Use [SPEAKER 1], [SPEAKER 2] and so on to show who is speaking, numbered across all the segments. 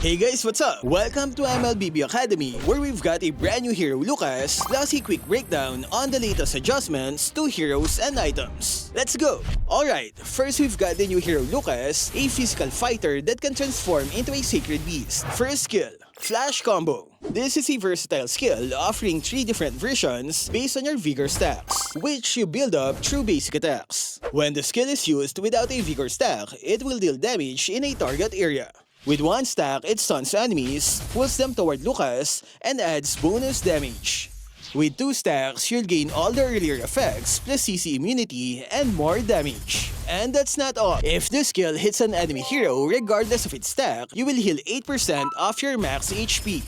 [SPEAKER 1] Hey guys, what's up? Welcome to MLBB Academy, where we've got a brand new hero, Lukas, plus a quick breakdown on the latest adjustments to heroes and items. Let's go! Alright, first we've got the new hero, Lukas, a physical fighter that can transform into a sacred beast. First skill, Flash Combo. This is a versatile skill offering 3 different versions based on your vigor stacks, which you build up through basic attacks. When the skill is used without a vigor stack, it will deal damage in a target area. With 1 stack, it stuns enemies, pulls them toward Lukas, and adds bonus damage. With 2 stacks, you'll gain all the earlier effects plus CC immunity and more damage. And that's not all. If this skill hits an enemy hero regardless of its stack, you will heal 8% off your max HP.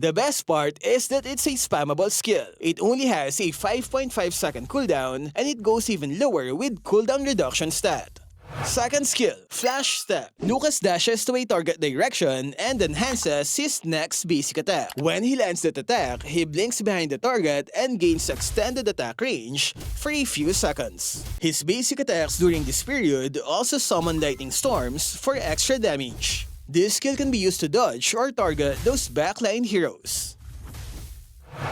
[SPEAKER 1] The best part is that it's a spammable skill. It only has a 5.5 second cooldown, and it goes even lower with cooldown reduction stat. Second skill, Flash Step. Lukas dashes to a target direction and enhances his next basic attack. When he lands that attack, he blinks behind the target and gains extended attack range for a few seconds. His basic attacks during this period also summon lightning storms for extra damage. This skill can be used to dodge or target those backline heroes.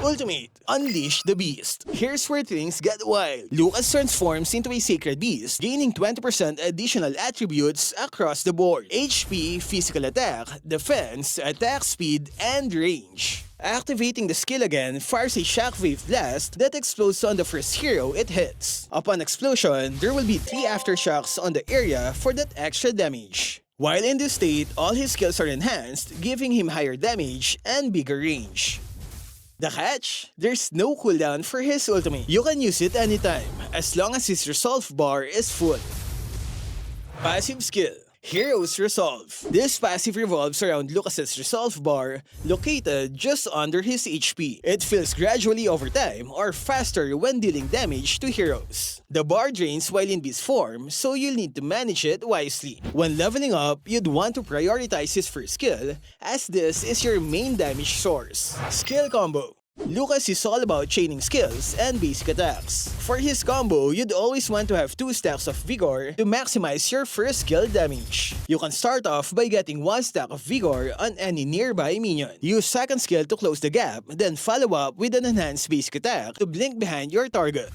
[SPEAKER 1] Ultimate, Unleash the Beast. Here's where things get wild. Lukas transforms into a sacred beast, gaining 20% additional attributes across the board. HP, physical attack, defense, attack speed, and range. Activating the skill again fires a shockwave blast that explodes on the first hero it hits. Upon explosion, there will be 3 aftershocks on the area for that extra damage. While in this state, all his skills are enhanced, giving him higher damage and bigger range. The catch? There's no cooldown for his ultimate. You can use it anytime, as long as his resolve bar is full. Passive skill, Hero's Resolve. This passive revolves around Lukas's resolve bar, located just under his HP. It fills gradually over time or faster when dealing damage to heroes. The bar drains while in beast form, so you'll need to manage it wisely. When leveling up, you'd want to prioritize his first skill, as this is your main damage source. Skill Combo. Lukas is all about chaining skills and basic attacks. For his combo, you'd always want to have 2 stacks of Vigor to maximize your first skill damage. You can start off by getting 1 stack of Vigor on any nearby minion. Use second skill to close the gap, then follow up with an enhanced basic attack to blink behind your target.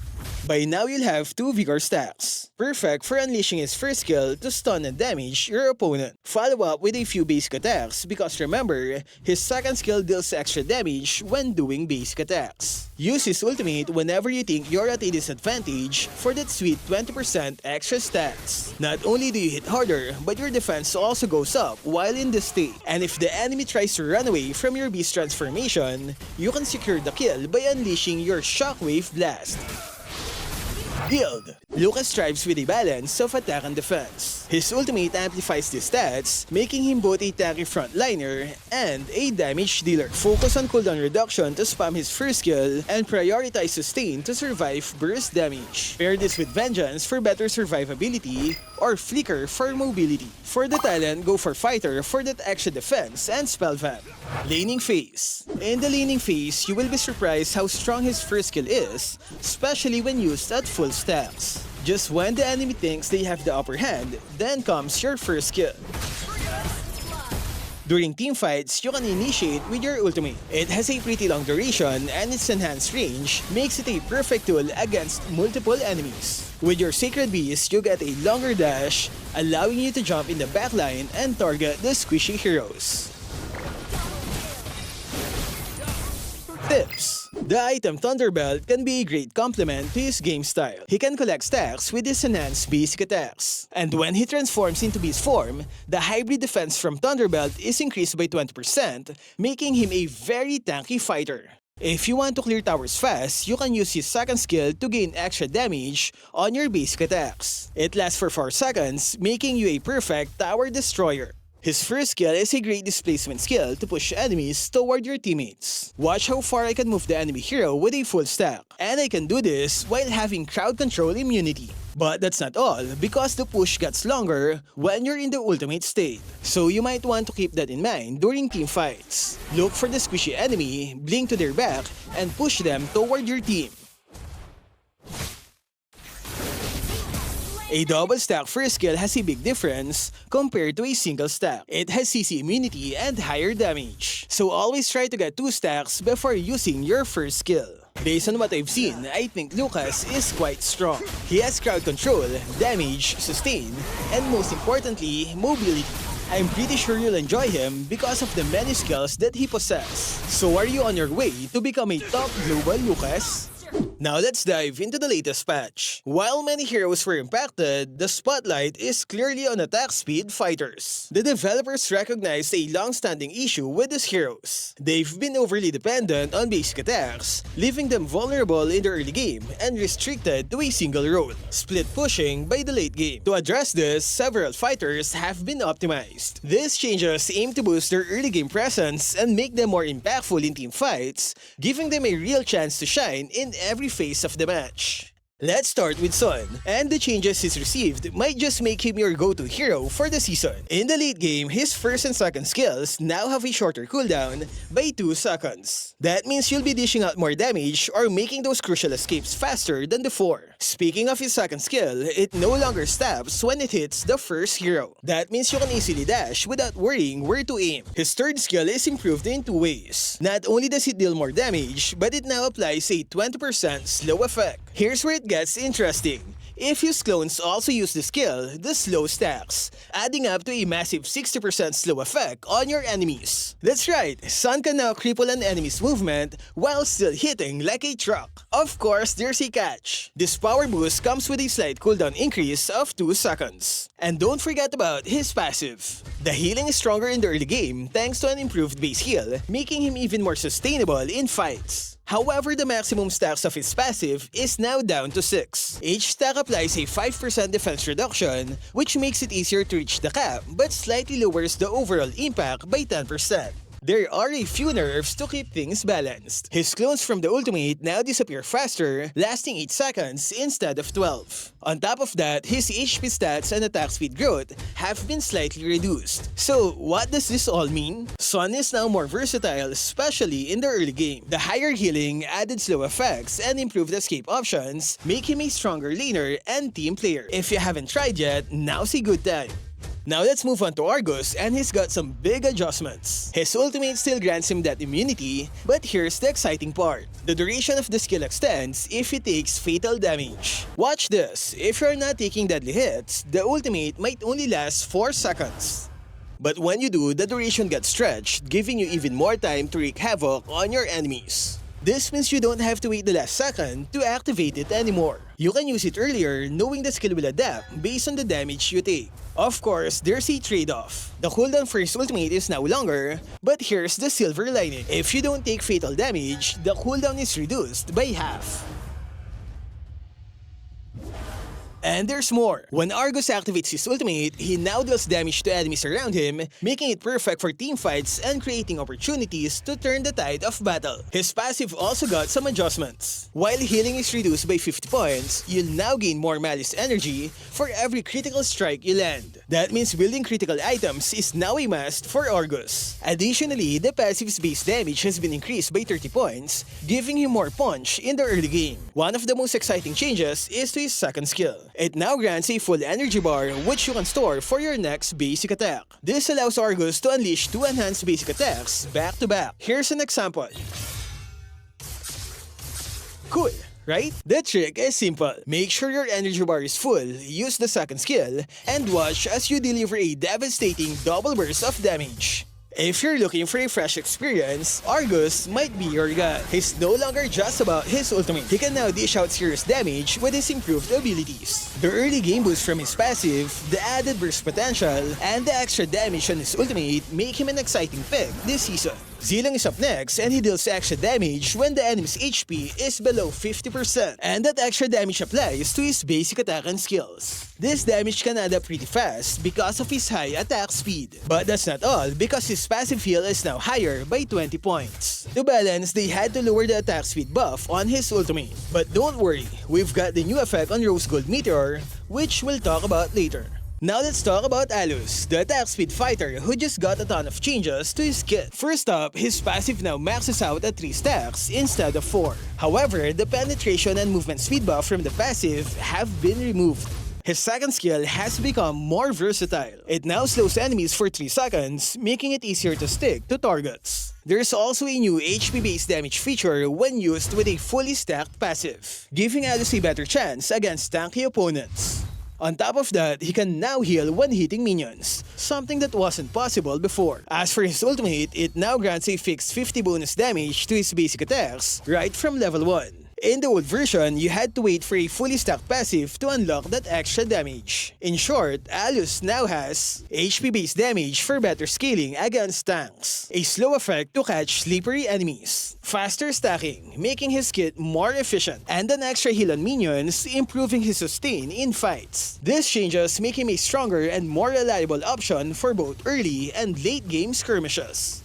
[SPEAKER 1] By now, you'll have 2 Vigor stacks, perfect for unleashing his first skill to stun and damage your opponent. Follow up with a few basic attacks because remember, his second skill deals extra damage when doing basic attacks. Use his ultimate whenever you think you're at a disadvantage for that sweet 20% extra stats. Not only do you hit harder, but your defense also goes up while in this state. And if the enemy tries to run away from your beast transformation, you can secure the kill by unleashing your Shockwave Blast. Build. Lukas strives with a balance of attack and defense. His ultimate amplifies these stats, making him both a tanky frontliner and a damage dealer. Focus on cooldown reduction to spam his first skill and prioritize sustain to survive burst damage. Pair this with Vengeance for better survivability or Flicker for mobility. For the talent, go for Fighter for that extra defense and spell vamp. Laning phase. In the laning phase, you will be surprised how strong his first skill is, especially when used at full stacks. Just when the enemy thinks they have the upper hand, then comes your first skill. During teamfights, you can initiate with your ultimate. It has a pretty long duration and its enhanced range makes it a perfect tool against multiple enemies. With your Sacred Beast, you get a longer dash, allowing you to jump in the backline and target the squishy heroes. Tips. The item Thunderbelt can be a great complement to his game style. He can collect stacks with his enhanced basic attacks. And when he transforms into beast form, the hybrid defense from Thunderbelt is increased by 20%, making him a very tanky fighter. If you want to clear towers fast, you can use his second skill to gain extra damage on your basic attacks. It lasts for 4 seconds, making you a perfect tower destroyer. His first skill is a great displacement skill to push enemies toward your teammates. Watch how far I can move the enemy hero with a full stack. And I can do this while having crowd control immunity. But that's not all, because the push gets longer when you're in the ultimate state. So you might want to keep that in mind during team fights. Look for the squishy enemy, blink to their back, and push them toward your team. A double stack first skill has a big difference compared to a single stack. It has CC immunity and higher damage. So always try to get 2 stacks before using your first skill. Based on what I've seen, I think Lukas is quite strong. He has crowd control, damage, sustain, and most importantly, mobility. I'm pretty sure you'll enjoy him because of the many skills that he possesses. So are you on your way to become a top global Lukas? Now let's dive into the latest patch. While many heroes were impacted, the spotlight is clearly on attack speed fighters. The developers recognized a long-standing issue with these heroes. They've been overly dependent on basic attacks, leaving them vulnerable in the early game and restricted to a single role, split pushing by the late game. To address this, several fighters have been optimized. These changes aim to boost their early game presence and make them more impactful in team fights, giving them a real chance to shine in every phase of the match. Let's start with Son, and the changes he's received might just make him your go-to hero for the season. In the late game, his first and second skills now have a shorter cooldown by 2 seconds. That means you'll be dishing out more damage or making those crucial escapes faster than before. Speaking of his second skill, it no longer stabs when it hits the first hero. That means you can easily dash without worrying where to aim. His third skill is improved in 2 ways. Not only does it deal more damage, but it now applies a 20% slow effect. Here's where it gets interesting. If his clones also use the skill, the slow stacks, adding up to a massive 60% slow effect on your enemies. That's right, Sun can now cripple an enemy's movement while still hitting like a truck. Of course, there's a catch. This power boost comes with a slight cooldown increase of 2 seconds. And don't forget about his passive. The healing is stronger in the early game thanks to an improved base heal, making him even more sustainable in fights. However, the maximum stacks of his passive is now down to 6. Each stack applies a 5% defense reduction, which makes it easier to reach the cap but slightly lowers the overall impact by 10%. There are a few nerfs to keep things balanced. His clones from the ultimate now disappear faster, lasting 8 seconds instead of 12. On top of that, his HP stats and attack speed growth have been slightly reduced. So, what does this all mean? Sun is now more versatile, especially in the early game. The higher healing, added slow effects, and improved escape options make him a stronger laner and team player. If you haven't tried yet, now's a good time. Now let's move on to Argus, and he's got some big adjustments. His ultimate still grants him that immunity, but here's the exciting part. The duration of the skill extends if he takes fatal damage. Watch this, if you're not taking deadly hits, the ultimate might only last 4 seconds. But when you do, the duration gets stretched, giving you even more time to wreak havoc on your enemies. This means you don't have to wait the last second to activate it anymore. You can use it earlier knowing the skill will adapt based on the damage you take. Of course, there's a trade-off. The cooldown for his ultimate is now longer, but here's the silver lining. If you don't take fatal damage, the cooldown is reduced by half. And there's more. When Argus activates his ultimate, he now deals damage to enemies around him, making it perfect for team fights and creating opportunities to turn the tide of battle. His passive also got some adjustments. While healing is reduced by 50 points, you'll now gain more malice energy for every critical strike you land. That means building critical items is now a must for Argus. Additionally, the passive's base damage has been increased by 30 points, giving him more punch in the early game. One of the most exciting changes is to his second skill. It now grants a full energy bar which you can store for your next basic attack. This allows Argus to unleash 2 enhanced basic attacks back to back. Here's an example. Cool, right? The trick is simple. Make sure your energy bar is full, use the second skill, and watch as you deliver a devastating double burst of damage. If you're looking for a fresh experience, Argus might be your guy. He's no longer just about his ultimate. He can now dish out serious damage with his improved abilities. The early game boost from his passive, the added burst potential, and the extra damage on his ultimate make him an exciting pick this season. Zilong is up next, and he deals extra damage when the enemy's HP is below 50%, and that extra damage applies to his basic attack and skills. This damage can add up pretty fast because of his high attack speed. But that's not all, because his passive heal is now higher by 20 points. To balance, they had to lower the attack speed buff on his ultimate. But don't worry, we've got the new effect on Rose Gold Meteor, which we'll talk about later. Now let's talk about Alus, the attack speed fighter who just got a ton of changes to his kit. First up, his passive now maxes out at 3 stacks instead of 4. However, the penetration and movement speed buff from the passive have been removed. His second skill has become more versatile. It now slows enemies for 3 seconds, making it easier to stick to targets. There's also a new HP-based damage feature when used with a fully stacked passive, giving Alus a better chance against tanky opponents. On top of that, he can now heal when hitting minions, something that wasn't possible before. As for his ultimate, it now grants a fixed 50 bonus damage to his basic attacks right from level 1. In the old version, you had to wait for a fully stacked passive to unlock that extra damage. In short, Alus now has HP-based damage for better scaling against tanks, a slow effect to catch slippery enemies, faster stacking, making his kit more efficient, and an extra heal on minions, improving his sustain in fights. These changes make him a stronger and more reliable option for both early and late game skirmishes.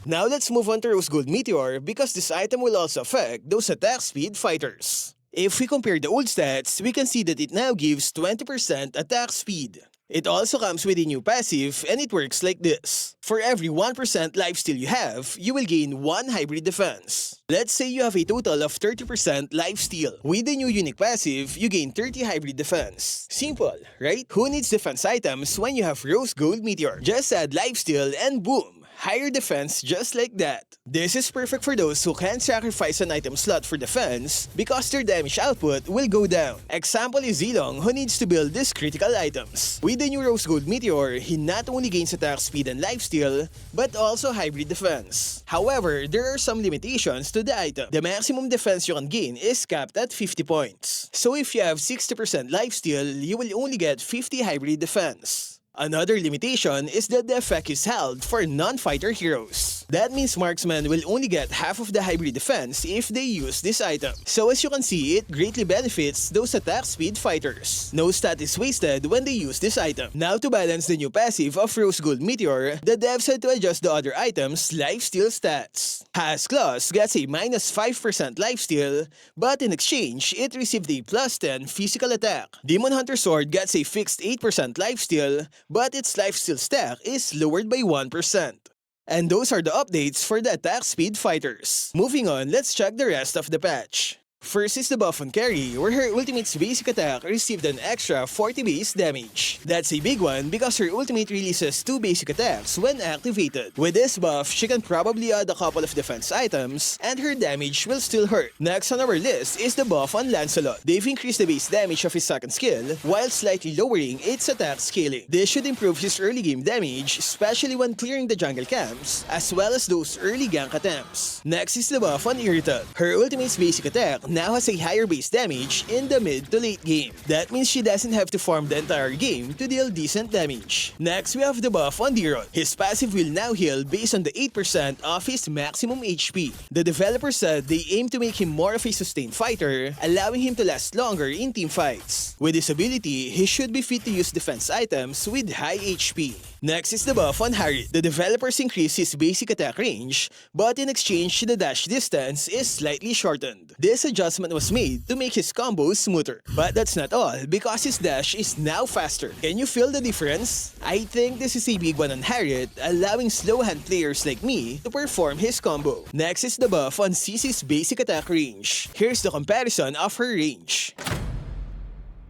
[SPEAKER 1] Now let's move on to Rose Gold Meteor because this item will also affect those attack speed fighters. If we compare the old stats, we can see that it now gives 20% attack speed. It also comes with a new passive and it works like this. For every 1% lifesteal you have, you will gain 1 hybrid defense. Let's say you have a total of 30% lifesteal. With the new unique passive, you gain 30 hybrid defense. Simple, right? Who needs defense items when you have Rose Gold Meteor? Just add lifesteal and boom! Higher defense just like that. This is perfect for those who can't sacrifice an item slot for defense because their damage output will go down. Example is Zilong who needs to build these critical items. With the new Rose Gold Meteor, he not only gains attack speed and lifesteal, but also hybrid defense. However, there are some limitations to the item. The maximum defense you can gain is capped at 50 points. So if you have 60% lifesteal, you will only get 50 hybrid defense. Another limitation is that the effect is held for non-fighter heroes. That means marksmen will only get half of the hybrid defense if they use this item. So as you can see, it greatly benefits those attack speed fighters. No stat is wasted when they use this item. Now to balance the new passive of Rose Gold Meteor, the devs had to adjust the other items' lifesteal stats. Has Claws gets a minus 5% lifesteal, but in exchange, it received a plus 10 physical attack. Demon Hunter Sword gets a fixed 8% lifesteal, but its lifesteal stack is lowered by 1%. And those are the updates for the attack speed fighters. Moving on, let's check the rest of the patch. First is the buff on Carry, where her ultimate's basic attack received an extra 40 base damage. That's a big one because her ultimate releases 2 basic attacks when activated. With this buff, she can probably add a couple of defense items, and her damage will still hurt. Next on our list is the buff on Lancelot. They've increased the base damage of his second skill, while slightly lowering its attack scaling. This should improve his early game damage, especially when clearing the jungle camps, as well as those early gank attempts. Next is the buff on Irritant. Her ultimate's basic attack now has a higher base damage in the mid to late game. That means she doesn't have to farm the entire game to deal decent damage. Next, we have the buff on Diron. His passive will now heal based on the 8% of his maximum HP. The developer said they aim to make him more of a sustained fighter, allowing him to last longer in team fights. With this ability, he should be fit to use defense items with high HP. Next is the buff on Harriet. The developers increased his basic attack range, but in exchange, the dash distance is slightly shortened. This adjustment was made to make his combos smoother. But that's not all, because his dash is now faster. Can you feel the difference? I think this is a big one on Harriet, allowing slow hand players like me to perform his combo. Next is the buff on Cece's basic attack range. Here's the comparison of her range.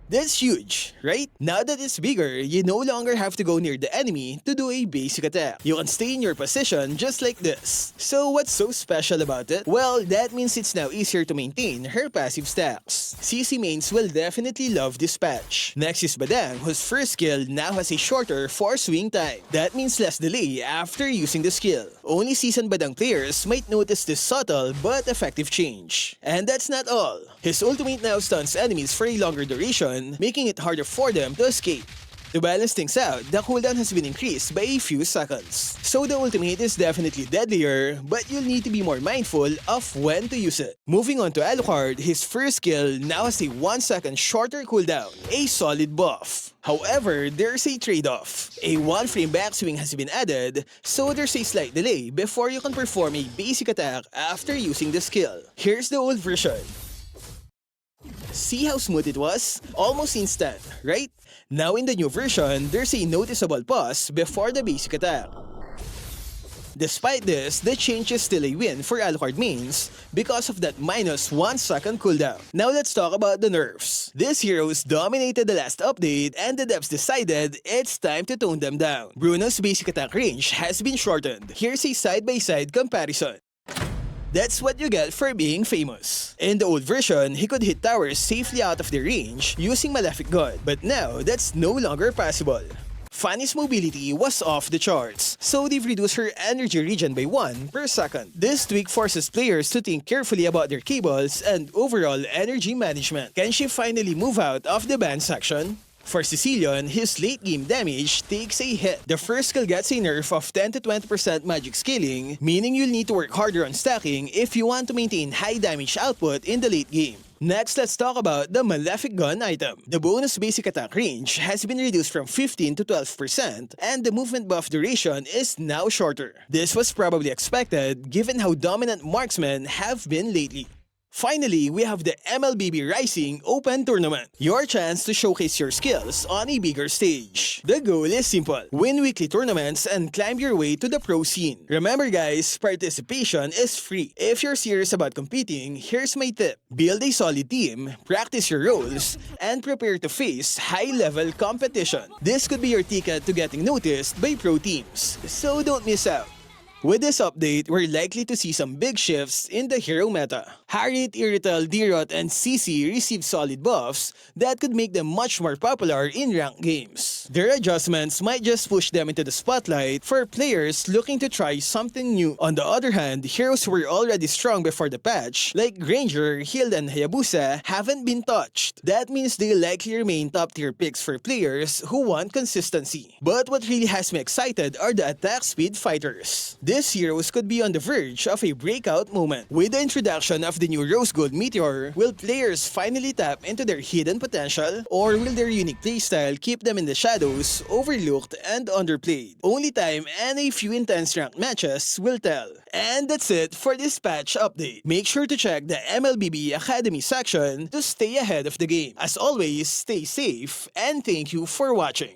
[SPEAKER 1] That's huge, right? Now that it's bigger, you no longer have to go near the enemy to do a basic attack. You can stay in your position just like this. So what's so special about it? Well, that means it's now easier to maintain her passive stacks. CC mains will definitely love this patch. Next is Badang, whose first skill now has a shorter force swing time. That means less delay after using the skill. Only seasoned Badang players might notice this subtle but effective change. And that's not all. His ultimate now stuns enemies for a longer duration, making it harder for them to escape. To balance things out, the cooldown has been increased by a few seconds. So the ultimate is definitely deadlier, but you'll need to be more mindful of when to use it. Moving on to Alucard, his first skill now has a 1 second shorter cooldown, a solid buff. However, there's a trade-off. A 1 frame backswing has been added, so there's a slight delay before you can perform a basic attack after using the skill. Here's the old version. See how smooth it was? Almost instant, right? Now in the new version, there's a noticeable pause before the basic attack. Despite this, the change is still a win for Alucard mains because of that -1 second cooldown. Now let's talk about the nerfs. These heroes dominated the last update and the devs decided it's time to tone them down. Bruno's basic attack range has been shortened. Here's a side-by-side comparison. That's what you get for being famous. In the old version, he could hit towers safely out of their range using Malefic God, but now that's no longer possible. Fanny's mobility was off the charts, so they've reduced her energy regen by 1 per second. This tweak forces players to think carefully about their cables and overall energy management. Can she finally move out of the ban section? For Sicilian, his late game damage takes a hit. The first skill gets a nerf of 10 to 20% magic scaling, meaning you'll need to work harder on stacking if you want to maintain high damage output in the late game. Next, let's talk about the Malefic Gun item. The bonus basic attack range has been reduced from 15 to 12%, and the movement buff duration is now shorter. This was probably expected given how dominant marksmen have been lately. Finally, we have the MLBB Rising Open Tournament, your chance to showcase your skills on a bigger stage. The goal is simple: win weekly tournaments and climb your way to the pro scene. Remember guys, participation is free. If you're serious about competing, here's my tip: build a solid team, practice your roles, and prepare to face high-level competition. This could be your ticket to getting noticed by pro teams, so don't miss out. With this update, we're likely to see some big shifts in the hero meta. Harit, Irrital, Dirot, and CC received solid buffs that could make them much more popular in ranked games. Their adjustments might just push them into the spotlight for players looking to try something new. On the other hand, heroes who were already strong before the patch, like Granger, Hild, and Hayabusa, haven't been touched. That means they'll likely remain top-tier picks for players who want consistency. But what really has me excited are the attack speed fighters. These heroes could be on the verge of a breakout moment. With the introduction of the new Rose Gold Meteor, will players finally tap into their hidden potential? Or will their unique playstyle keep them in the shadows, overlooked, and underplayed? Only time and a few intense ranked matches will tell. And that's it for this patch update. Make sure to check the MLBB Academy section to stay ahead of the game. As always, stay safe, and thank you for watching.